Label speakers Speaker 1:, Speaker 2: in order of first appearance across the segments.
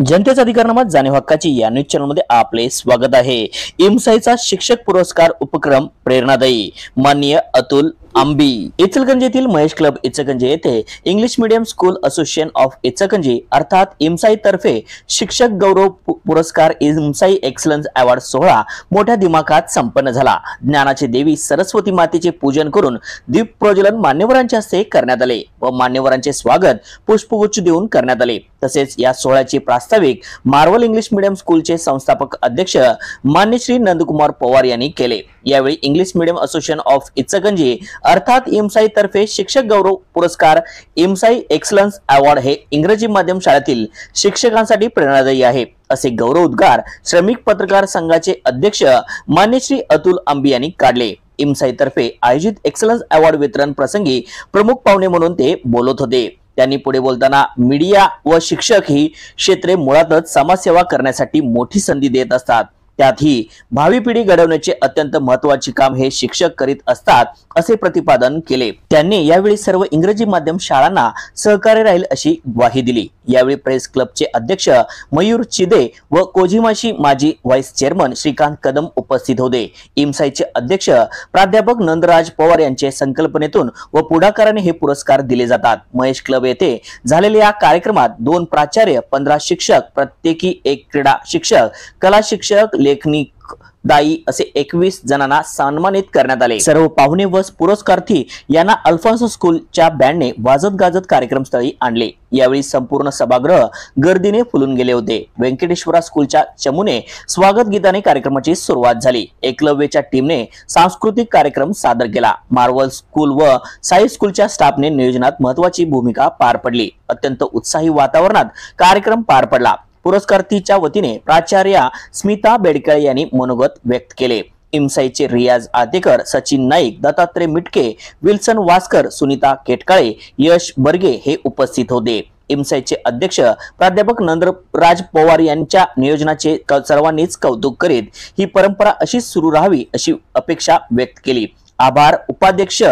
Speaker 1: जनतेचा अधिकारनामा जाणीव हक्काची या न्यूज चॅनल मध्ये आपले स्वागत आहे। इमसाईचा शिक्षक पुरस्कार उपक्रम प्रेरणादायी। माननीय अतुल आंबी। इचलकरंजी येथील महेश क्लब इचलकरंजी येथे English medium school association of Ichalkaranji अर्थात इमसाई तर्फे शिक्षक गौरव पुरस्कार इमसाई एक्सलन्स अवॉर्ड सोहळा मोठ्या दिमाखात संपन्न झाला। ज्ञानाची देवी सरस्वती मातेचे पूजन करून दीप प्रज्वलन मान्यवरांच्या हस्ते करण्यात आले व मान्यवरांचे स्वागत पुष्पगुच्छ देऊन करण्यात आले। तसेच या सोहळ्याचे प्रास्ताविक मार्वल इंग्लिश मीडियम स्कूलचे संस्थापक अध्यक्ष मान्य श्री नंदकुमार पवार यांनी केले। यावेळी English medium association of Ichalkaranji अर्थात इमसाई तर्फे शिक्षक गौरव पुरस्कार इमसाई एक्सलन्स अवॉर्ड हे इंग्रजी माध्यम शाळेतील शिक्षकांसाठी प्रेरणादायी आहे असे गौरव उद्गार श्रमिक पत्रकार संघाचे अध्यक्ष मान्य श्री अतुल आंबी यांनी काढले। इमसाई तर्फे आयोजित एक्सलन्स अवॉर्ड वितरण प्रसंगी प्रमुख पाहुणे म्हणून ते बोलत होते। त्यांनी पुढे बोलताना मीडिया व शिक्षक ही क्षेत्रे मुळातच समाजसेवा करण्यासाठी मोठी संधी देत असतात, त्यातही भावी पिढी घडवण्याचे अत्यंत महत्त्वाचे काम हे शिक्षक करीत असतात असे प्रतिपादन केले। त्यांनी यावेळी सर्व इंग्रजी माध्यम शाळांना सहकार्य राहील अशी ग्वाही दिली। यावेळी प्रेस क्लबचे अध्यक्ष मयूर चिदे व कोजिमाशी माजी व्हाईस चेअरमन श्रीकांत कदम उपस्थित होते। इमसाईचे अध्यक्ष प्राध्यापक नंदराज पवार यांच्या संकल्पनेतून व पुढाकाराने हे पुरस्कार दिले जातात। महेश क्लब येथे झालेल्या या कार्यक्रमात 2 प्राचार्य, 15 शिक्षक, प्रत्येकी 1 क्रीडा शिक्षक, कला शिक्षक, लेखनिक दाई असे 21 जणांना सन्मानित करण्यात आले। सर्व पाहुणे व पुरस्कारार्थी यांना अल्फॉन्सो स्कूलच्या बँडने वाजत गाजत कार्यक्रमस्थळी आणले। यावेळी संपूर्ण सभागृह गर्दीने फुलून गेले होते। व्यंकटेश्वरा स्कूलच्या चमूने स्वागत गीताने कार्यक्रमाची सुरुवात झाली। एकलव्यच्या टीमने सांस्कृतिक कार्यक्रम सादर केला। मार्वल स्कूल व साई स्कूलच्या स्टाफने नियोजनात महत्त्वाची भूमिका पार पडली। अत्यंत उत्साही वातावरणात कार्यक्रम पार पडला। पुरस्कारार्थीच्या वतीने प्राचार्य स्मिता बेडकळे यांनी मनोगत व्यक्त केले। इमसाईचे रियाज आतेकर, सचिन नाईक, दत्तात्रय मिटके, विल्सन वास्कर, सुनीता केटकाळे, यश बर्गे हे उपस्थित होते। इमसाईचे अध्यक्ष प्राध्यापक नंदराज पवार यांच्या नियोजनाचे सर्वांनीच कौतुक करीत ही परंपरा अशीच सुरू राहावी अशी अपेक्षा व्यक्त केली। आभार उपाध्यक्ष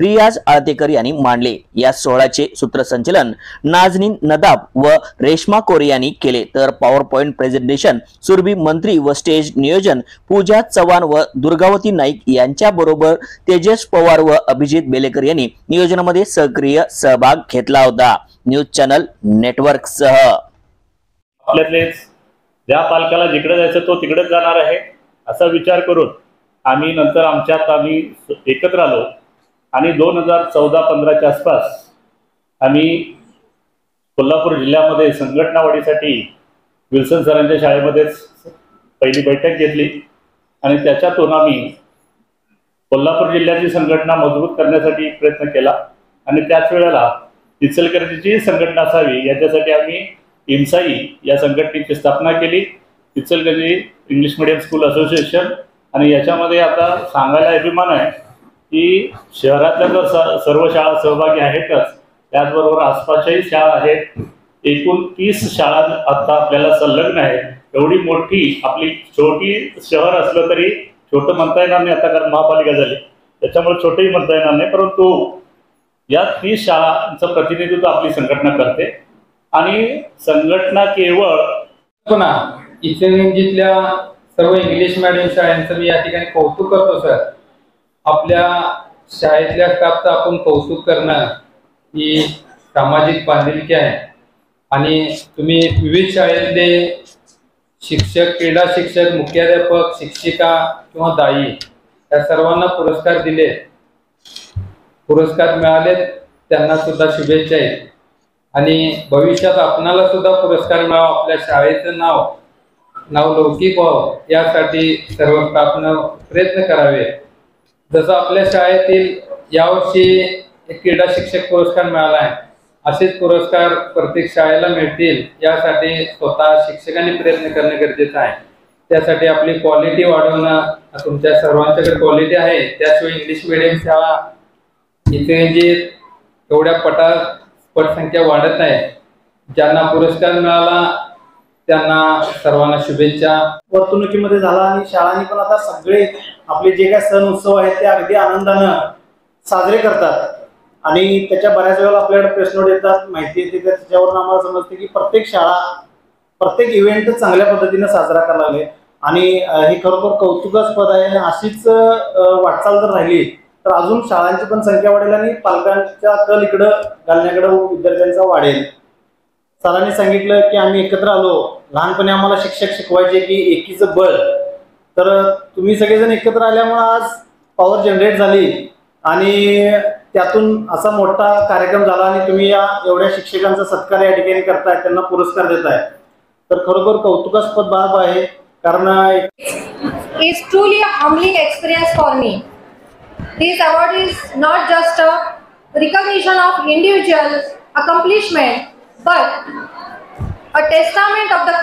Speaker 1: रियाज आळतेकर यांनी मांडले। या सोहळ्याचे सूत्रसंचालन नाजनीन नदाब व रेश्मा कोरे यांनी केले, तर पॉवर पॉइंट प्रेझेंटेशन सुरभी मंत्री व स्टेज नियोजन पूजा चव्हाण व दुर्गावती नाईक यांच्या बरोबर तेजस पवार व अभिजित बेलेकर यांनी नियोजनामध्ये सक्रिय सहभाग घेतला होता। न्यूज चॅनल नेटवर्क सह
Speaker 2: आपल्यातलेच ज्या पालकाला जिकडे जायचं तो तिकडेच जाणार आहे असा विचार करून आम्ही नंतर आम्ही एकत्र आलो आणि 2014-15च्या आसपास आम्ही कोल्हापूर जिल्ह्यामध्ये संघटना वाढीसाठी विल्सन सरांच्या शाळेमध्येच पहिली बैठक घेतली आणि त्याच्यातून आम्ही कोल्हापूर जिल्ह्याची संघटना मजबूत करण्यासाठी प्रयत्न केला आणि त्याच वेळेला इचलकरंजीची संघटना असावी याच्यासाठी आम्ही इमसाई या संघटनेची स्थापना केली, Ichalkaranji English medium school association. आणि याच्यामध्ये आता सांगायला अभिमान आहे की शहरातल्या तर सर्व शाळा सहभागी आहेतच, त्याचबरोबर आसपासच्याही शाळा आहेत। एकूण 30 शाळा आता आपल्याला संलग्न आहेत। एवढी मोठी आपली छोटी शहर असलं तरी छोटं म्हणता येणार नाही आता, कारण महापालिका झाली त्याच्यामुळे छोटंही म्हणता येणार नाही, परंतु या 30 शाळांचं प्रतिनिधित्व आपली संघटना करते। आणि संघटना केवळ
Speaker 3: पुन्हा इचलकरंजीतल्या सर्व इंग्लिश मीडियम शाळांचं मी या ठिकाणी कौतुक करतो सर। आपल्या शाळेतल्या स्टाफचं आपण कौतुक करणं ही सामाजिक बांधिलकी आहे आणि तुम्ही विविध शाळेतले शिक्षक, क्रीडा शिक्षक, मुख्याध्यापक, शिक्षिका किंवा दाई या सर्वांना पुरस्कार दिले, पुरस्कार मिळाले, त्यांना सुद्धा शुभेच्छा आहेत आणि भविष्यात आपणाला सुद्धा पुरस्कार मिळावा, आपल्या शाळेचं नाव लौकिक व्हावं यासाठी सर्व स्टाफनं प्रयत्न करावे। जसं आपल्या शाळेतील यावर्षी एक क्रीडा शिक्षक पुरस्कार मिळाला आहे, असेच पुरस्कार प्रत्येक शाळेला मिळतील यासाठी स्वतः शिक्षकांनी प्रयत्न करणं गरजेचं आहे। त्यासाठी आपली क्वालिटी वाढवणं, तुमच्या सर्वांच्याकडे क्वालिटी आहे, त्याशिवाय इंग्लिश मीडियम शाळा इचलकरंजीत एवढ्या पटसंख्या वाढत आहे। ज्यांना पुरस्कार मिळाला त्यांना सर्वांना शुभेच्छा।
Speaker 4: वर्तणुकीमध्ये झाला आणि शाळांनी पण आता सगळे आपले जे काही सण उत्सव आहेत ते अगदी आनंदानं साजरे करतात आणि त्याच्या बऱ्याच वेळेला आपल्याकडे प्रश्न येतात, माहिती येते, त्याच्यावरून आम्हाला समजते की प्रत्येक शाळा प्रत्येक इव्हेंट चांगल्या पद्धतीने साजरा करायला लागले आणि हे खरोखर कौतुकास्पद आहे. आणि अशीच वाटचाल जर राहिली तर अजून शाळांची पण संख्या वाढेल आणि पालकांच्या कल इकडं घालण्याकडे विद्यार्थ्यांचा वाढेल. सरांनी सांगितलं की आम्ही एकत्र आलो, लहानपणी आम्हाला शिक्षक शिकवायचे की एकीचं बळ, तर तुम्ही सगळेजण एकत्र आल्यामुळे आज पॉवर जनरेट झाली आणि त्यातून असा मोठा कार्यक्रम झाला आणि तुम्ही या एवढ्या शिक्षकांचा सत्कार या ठिकाणी करताय, त्यांना पुरस्कार देताय, तर खरोखर कौतुकास्पद बाब आहे. कारण
Speaker 5: is truly a humbling experience for me. This award is not just a recognition of individual accomplishment, but a testament of the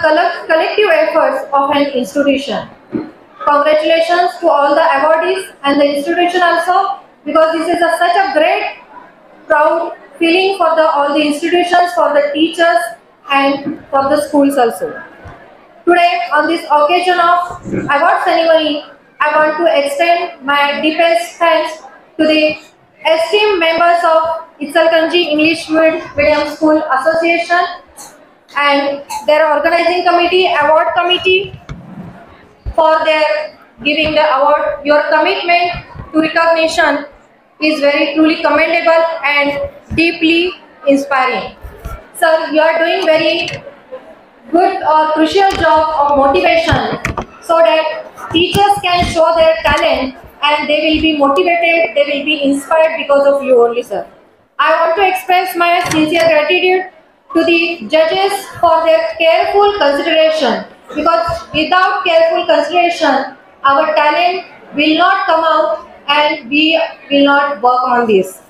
Speaker 5: collective efforts of an institution. Congratulations to all the awardees and the institution also, because this is such a great, proud feeling for all the institutions, for the teachers, and for the schools also. Today, on this occasion of award ceremony, I want to extend my deepest thanks to the esteemed members of Itsalkanji English Medium School Association and their organizing committee, award committee, for their giving the award. Your commitment to recognition is very truly commendable and deeply inspiring. Sir, you are doing very good or crucial job of motivation so that teachers can show their talent and they will be motivated, they will be inspired because of you only, sir. I want to express my sincere gratitude to the judges for their careful consideration, because without careful consideration our talent will not come out and we will not work on this.